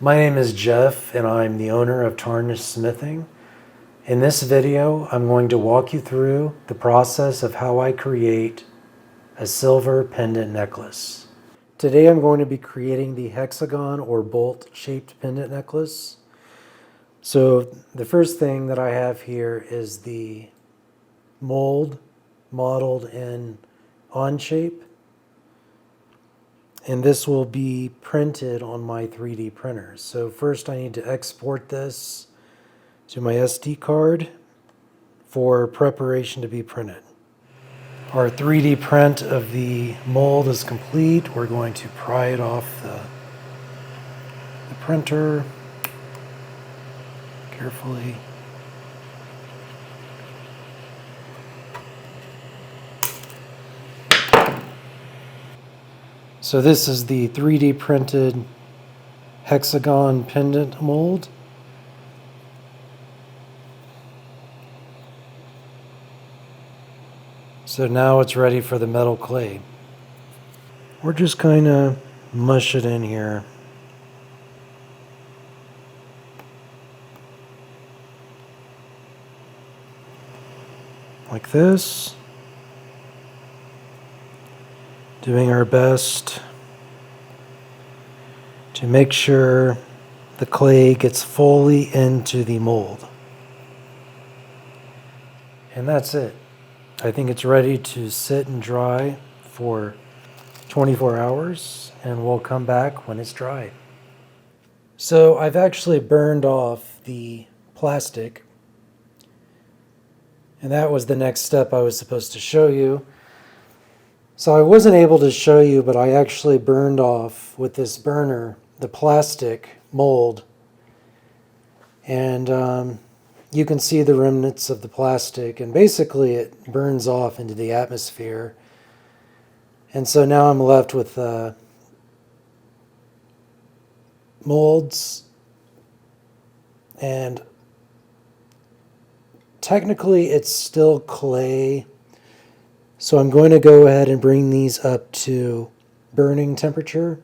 My name is Jeff and I'm the owner of Tarnished Smithing. In this video, I'm going to walk you through the process of how I create a silver pendant necklace. Today I'm going to be creating the hexagon or bolt shaped pendant necklace. So the first thing that I have here is the mold modeled in Onshape. And this will be printed on my 3D printer. So first I need to export this to my SD card for preparation to be printed. Our 3D print of the mold is complete. We're going to pry it off the printer carefully. So this is the 3D printed hexagon pendant mold. So now it's ready for the metal clay. We're just kind of mush it in here. Like this. Doing our best to make sure the clay gets fully into the mold. And that's it. I think it's ready to sit and dry for 24 hours, and we'll come back when it's dry. So I've actually burned off the plastic, and that was the next step I was supposed to show you. So I wasn't able to show you, but I actually burned off with this burner the plastic mold, and you can see the remnants of the plastic, and basically it burns off into the atmosphere. And so now I'm left with molds, and technically it's still clay. So I'm going to go ahead and bring these up to burning temperature.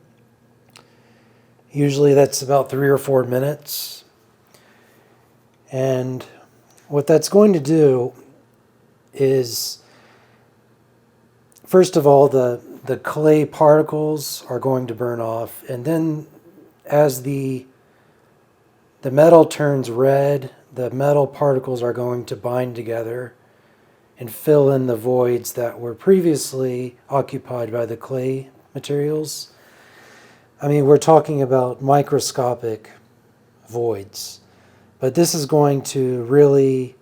Usually that's about 3 or 4 minutes. And what that's going to do is, first of all, the clay particles are going to burn off. And then as the metal turns red, the metal particles are going to bind together and fill in the voids that were previously occupied by the clay materials. I mean, we're talking about microscopic voids, but this is going to really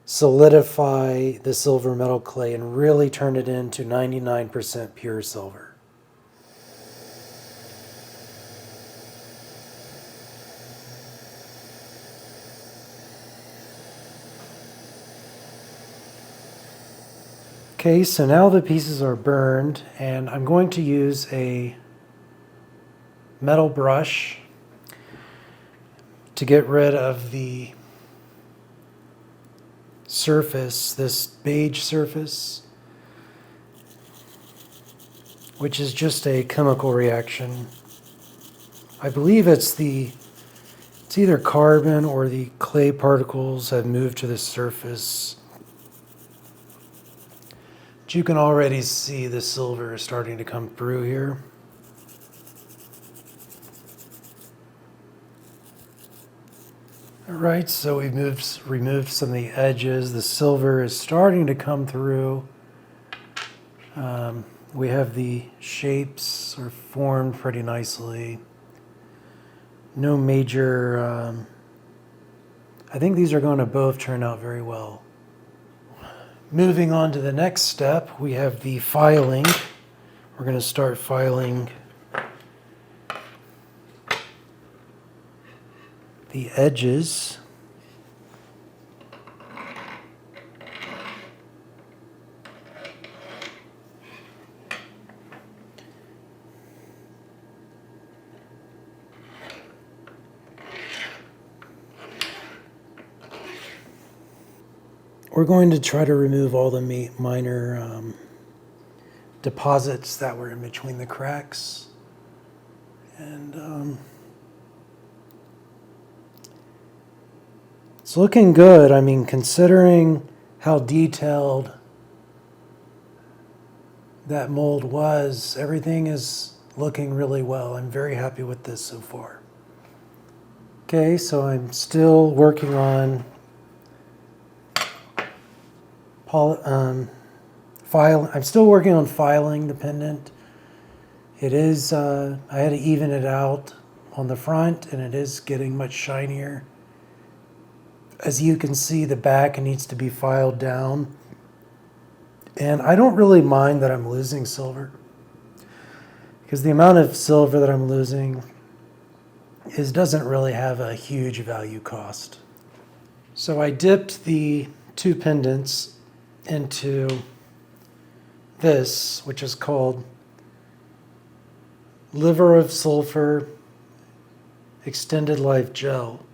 solidify the silver metal clay and really turn it into 99% pure silver. Okay, so now the pieces are burned, and I'm going to use a metal brush to get rid of the surface, this beige surface, which is just a chemical reaction. I believe it's either carbon or the clay particles have moved to the surface. But you can already see the silver is starting to come through here. All right, so we've removed some of the edges. The silver is starting to come through. We have the shapes are formed pretty nicely. No major, I think these are going to both turn out very well. Moving on to the next step, we have the filing. We're going to start filing the edges. We're going to try to remove all the minor deposits that were in between the cracks. And It's looking good. I mean, considering how detailed that mold was, everything is looking really well. I'm very happy with this so far. Okay, so I'm still working on I'm still working on filing the pendant. It is, I had to even it out on the front, and it is getting much shinier. As you can see, the back needs to be filed down. And I don't really mind that I'm losing silver, because the amount of silver that I'm losing doesn't really have a huge value cost. So I dipped the two pendants into this, which is called liver of sulfur extended life gel.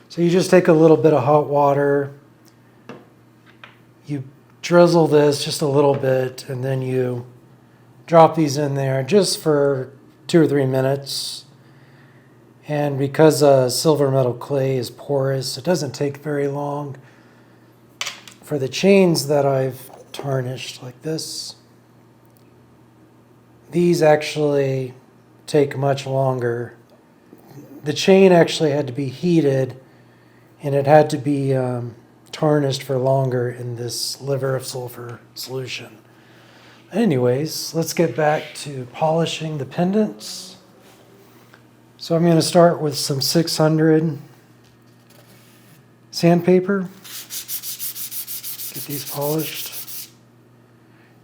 So you just take a little bit of hot water, you drizzle this just a little bit, and then you drop these in there just for 2 or 3 minutes. And because silver metal clay is porous, it doesn't take very long. For the chains that I've tarnished like this, these actually take much longer. The chain actually had to be heated, and it had to be tarnished for longer in this liver of sulfur solution. Anyways, let's get back to polishing the pendants. So I'm going to start with some 600 sandpaper. Get these polished.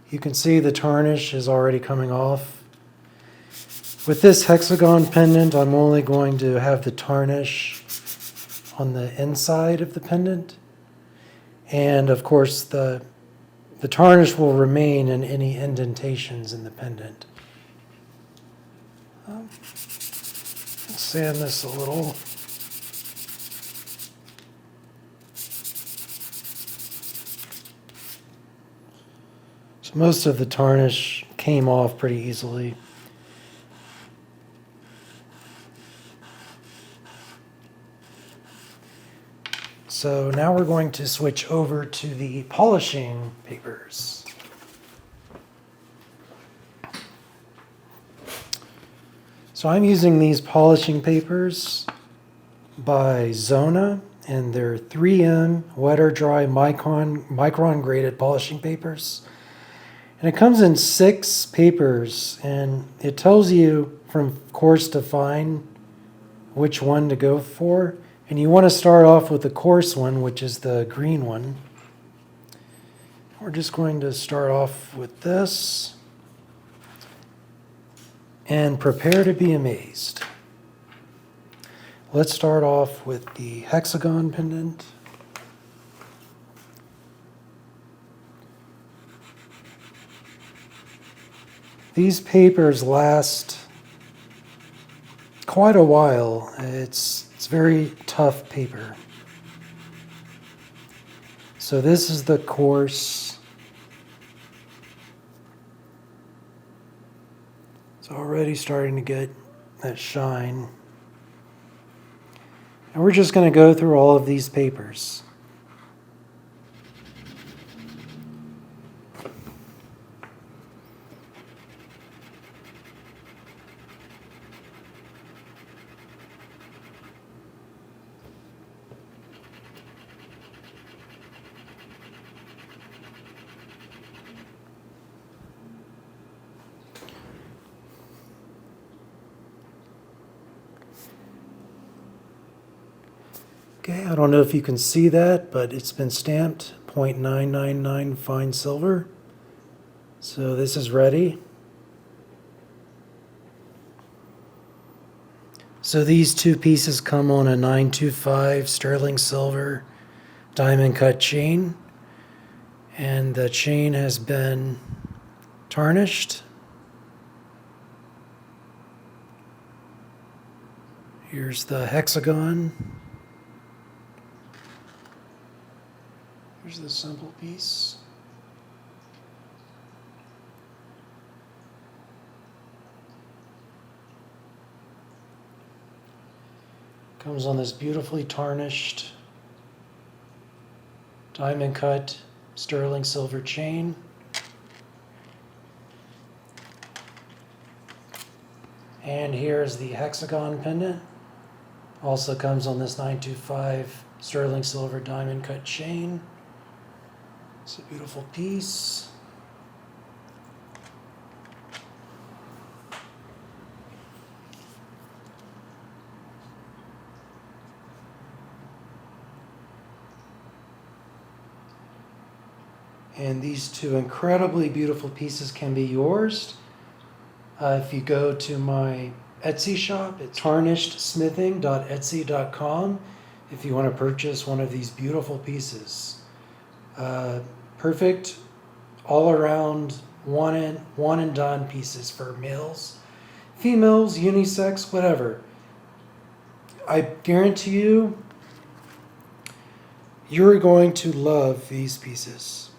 You can see the tarnish is already coming off. With this hexagon pendant, I'm only going to have the tarnish on the inside of the pendant. And of course, the tarnish will remain in any indentations in the pendant. Let's sand this a little. So most of the tarnish came off pretty easily. So now we're going to switch over to the polishing papers. So I'm using these polishing papers by Zona, and they're 3M wet or dry micron graded polishing papers. And it comes in 6 papers, and it tells you from coarse to fine which one to go for. And you want to start off with the coarse one, which is the green one. We're just going to start off with this and prepare to be amazed. Let's start off with the hexagon pendant. These papers last quite a while. It's very tough paper. So this is the coarse. It's already starting to get that shine. And we're just going to go through all of these papers. Okay, I don't know if you can see that, but it's been stamped 0.999 fine silver. So this is ready. So these 2 pieces come on a 925 sterling silver diamond cut chain. And the chain has been tarnished. Here's the hexagon. Here's the simple piece. Comes on this beautifully tarnished diamond cut sterling silver chain. And here's the hexagon pendant. Also comes on this 925 sterling silver diamond cut chain. It's a beautiful piece. And these two incredibly beautiful pieces can be yours. If you go to my Etsy shop, it's tarnishedsmithing.etsy.com if you want to purchase one of these beautiful pieces. Perfect all around one and done pieces for males, females, unisex, whatever. I guarantee you, you're going to love these pieces.